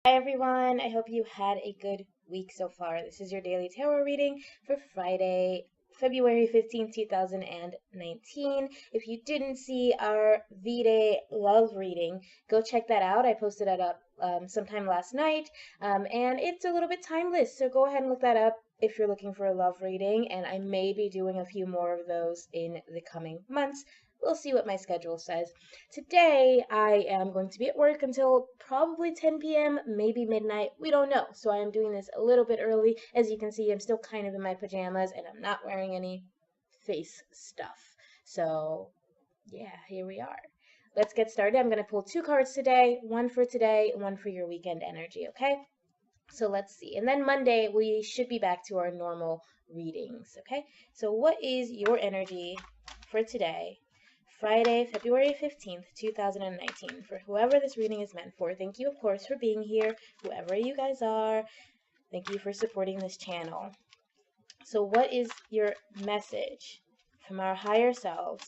Hi everyone, I hope you had a good week so far. This is your daily tarot reading for Friday, February 15th, 2019. If you didn't see our V-Day love reading, go check that out. I posted that up sometime last night, and it's a little bit timeless, so go ahead and look that up if you're looking for a love reading, and I may be doing a few more of those in the coming months. We'll see what my schedule says. Today, I am going to be at work until probably 10 p.m., maybe midnight. We don't know. So I am doing this a little bit early. As you can see, I'm still kind of in my pajamas and I'm not wearing any face stuff. So, yeah, here we are. Let's get started. I'm going to pull two cards today, one for today, one for your weekend energy, okay? So let's see. And then Monday, we should be back to our normal readings, okay? So what is your energy for today, Friday, February 15th, 2019, for whoever this reading is meant for? Thank you, of course, for being here, whoever you guys are. Thank you for supporting this channel. So what is your message from our higher selves,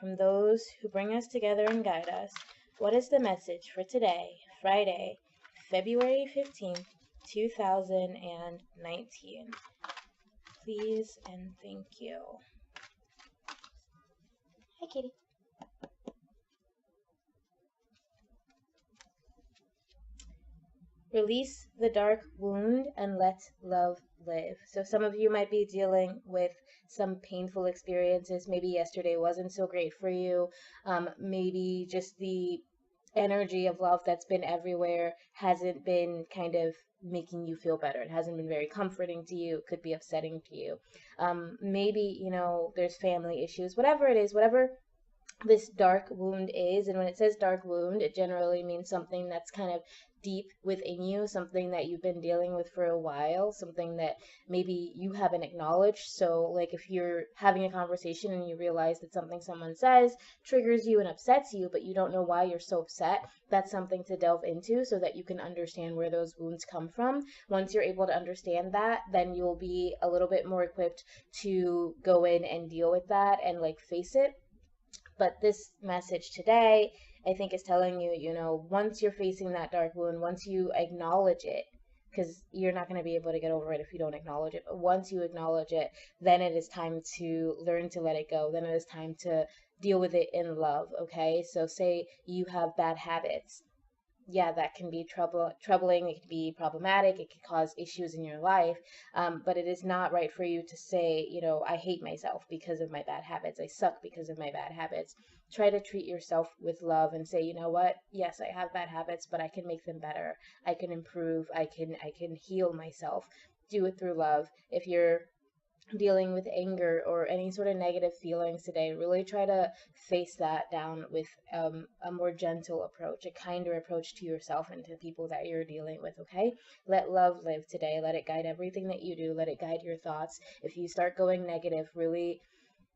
from those who bring us together and guide us? What is the message for today, Friday, February 15th, 2019? Please and thank you. Hi, Kitty. Release the dark wound and let love live. So some of you might be dealing with some painful experiences. Maybe yesterday wasn't so great for you. Maybe just the energy of love that's been everywhere hasn't been kind of making you feel better. It hasn't been very comforting to you. It could be upsetting to you. Maybe, there's family issues. Whatever it is, whatever this dark wound is, and when it says dark wound, it generally means something that's kind of deep within you, something that you've been dealing with for a while, something that maybe you haven't acknowledged. So like if you're having a conversation and you realize that something someone says triggers you and upsets you, but you don't know why you're so upset, that's something to delve into so that you can understand where those wounds come from. Once you're able to understand that, then you'll be a little bit more equipped to go in and deal with that and like face it. But this message today, I think, is telling you, once you're facing that dark wound, once you acknowledge it, because you're not going to be able to get over it if you don't acknowledge it. But once you acknowledge it, then it is time to learn to let it go. Then it is time to deal with it in love, okay? So say you have bad habits. Yeah, that can be troubling. It can be problematic. It can cause issues in your life. But it is not right for you to say, I hate myself because of my bad habits. I suck because of my bad habits. Try to treat yourself with love and say, you know what? Yes, I have bad habits, but I can make them better. I can improve. I can heal myself. Do it through love. If you're dealing with anger or any sort of negative feelings today, really try to face that down with a more gentle approach, a kinder approach to yourself and to people that you're dealing with, okay? Let love live today. Let it guide everything that you do. Let it guide your thoughts. If you start going negative, really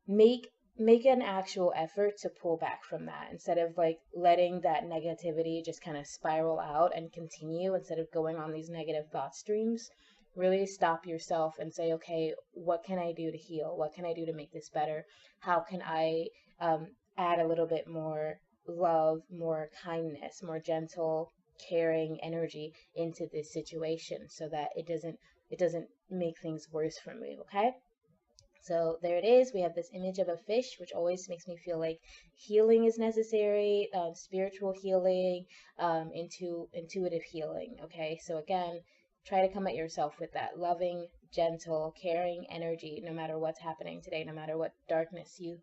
make an actual effort to pull back from that instead of like letting that negativity just kind of spiral out and continue. Instead of going on these negative thought streams, really stop yourself and say, okay, what can I do to heal? What can I do to make this better? How can I add a little bit more love, more kindness, more gentle, caring energy into this situation so that it doesn't make things worse for me, okay? So there it is. We have this image of a fish, which always makes me feel like healing is necessary, spiritual healing, intuitive healing. Okay, so again, try to come at yourself with that loving, gentle, caring energy, no matter what's happening today, no matter what darkness you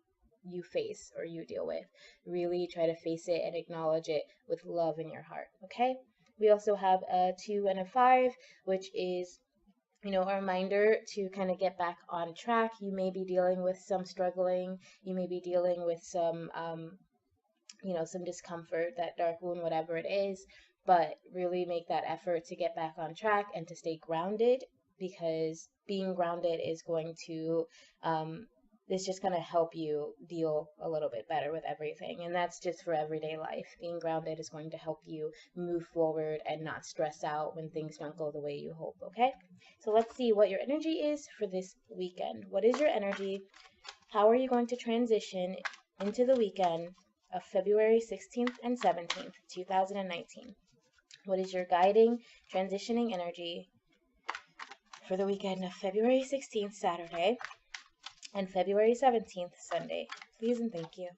face or you deal with. Really try to face it and acknowledge it with love in your heart. Okay. We also have a 2 and a 5, which is a reminder to kind of get back on track. You may be dealing with some struggling. You may be dealing with some discomfort, that dark wound, whatever it is. But really make that effort to get back on track and to stay grounded, because being grounded is going to it's just going to help you deal a little bit better with everything. And that's just for everyday life. Being grounded is going to help you move forward and not stress out when things don't go the way you hope, okay? So let's see what your energy is for this weekend. What is your energy? How are you going to transition into the weekend of February 16th and 17th, 2019? What is your guiding, transitioning energy for the weekend of February 16th, Saturday, and February 17th, Sunday? Please and thank you.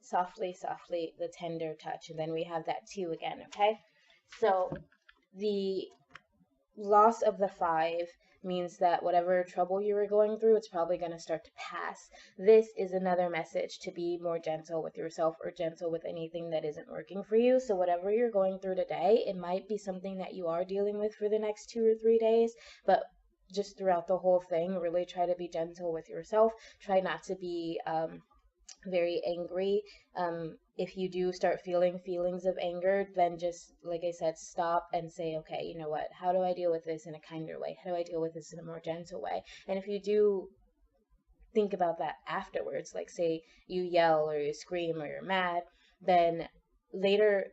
Softly, softly, the tender touch. And then we have that 2 again, okay? So the loss of the 5 means that whatever trouble you were going through, it's probably going to start to pass. This is another message to be more gentle with yourself or gentle with anything that isn't working for you. So whatever you're going through today, it might be something that you are dealing with for the next 2 or 3 days, but just throughout the whole thing, really try to be gentle with yourself. Try not to be very angry. If you do start feeling feelings of anger, then just, like I said, stop and say, okay, you know what? How do I deal with this in a kinder way? How do I deal with this in a more gentle way? And if you do think about that afterwards, like say you yell or you scream or you're mad, then later,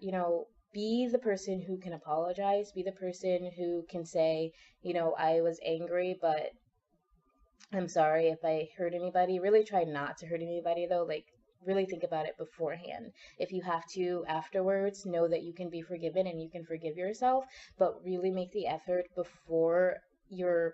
be the person who can apologize, be the person who can say, I was angry, but I'm sorry if I hurt anybody. Really try not to hurt anybody though. Like, really think about it beforehand. If you have to afterwards, know that you can be forgiven and you can forgive yourself, but really make the effort before your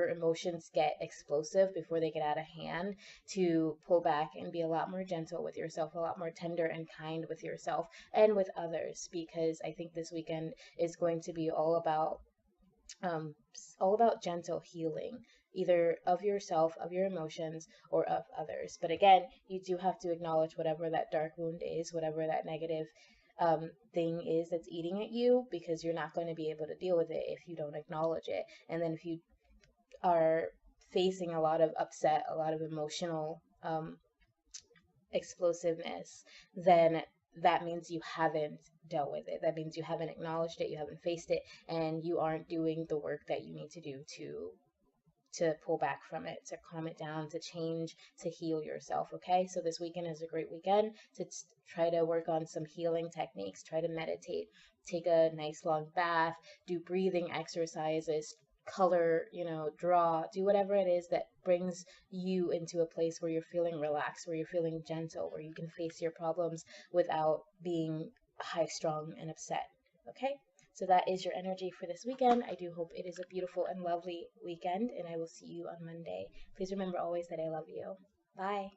emotions get explosive, before they get out of hand, to pull back and be a lot more gentle with yourself, a lot more tender and kind with yourself and with others, because I think this weekend is going to be um, all about gentle healing, either of yourself, of your emotions, or of others. But again, you do have to acknowledge whatever that dark wound is, whatever that negative thing is that's eating at you, because you're not going to be able to deal with it if you don't acknowledge it. And then if you are facing a lot of upset, a lot of emotional explosiveness, then that means you haven't dealt with it. That means you haven't acknowledged it, you haven't faced it, and you aren't doing the work that you need to do to pull back from it, to calm it down, to change, to heal yourself, okay? So this weekend is a great weekend to try to work on some healing techniques, try to meditate, take a nice long bath, do breathing exercises, color, draw, do whatever it is that brings you into a place where you're feeling relaxed, where you're feeling gentle, where you can face your problems without being high strung and upset, okay? So that is your energy for this weekend. I do hope it is a beautiful and lovely weekend, and I will see you on Monday. Please remember always that I love you. Bye.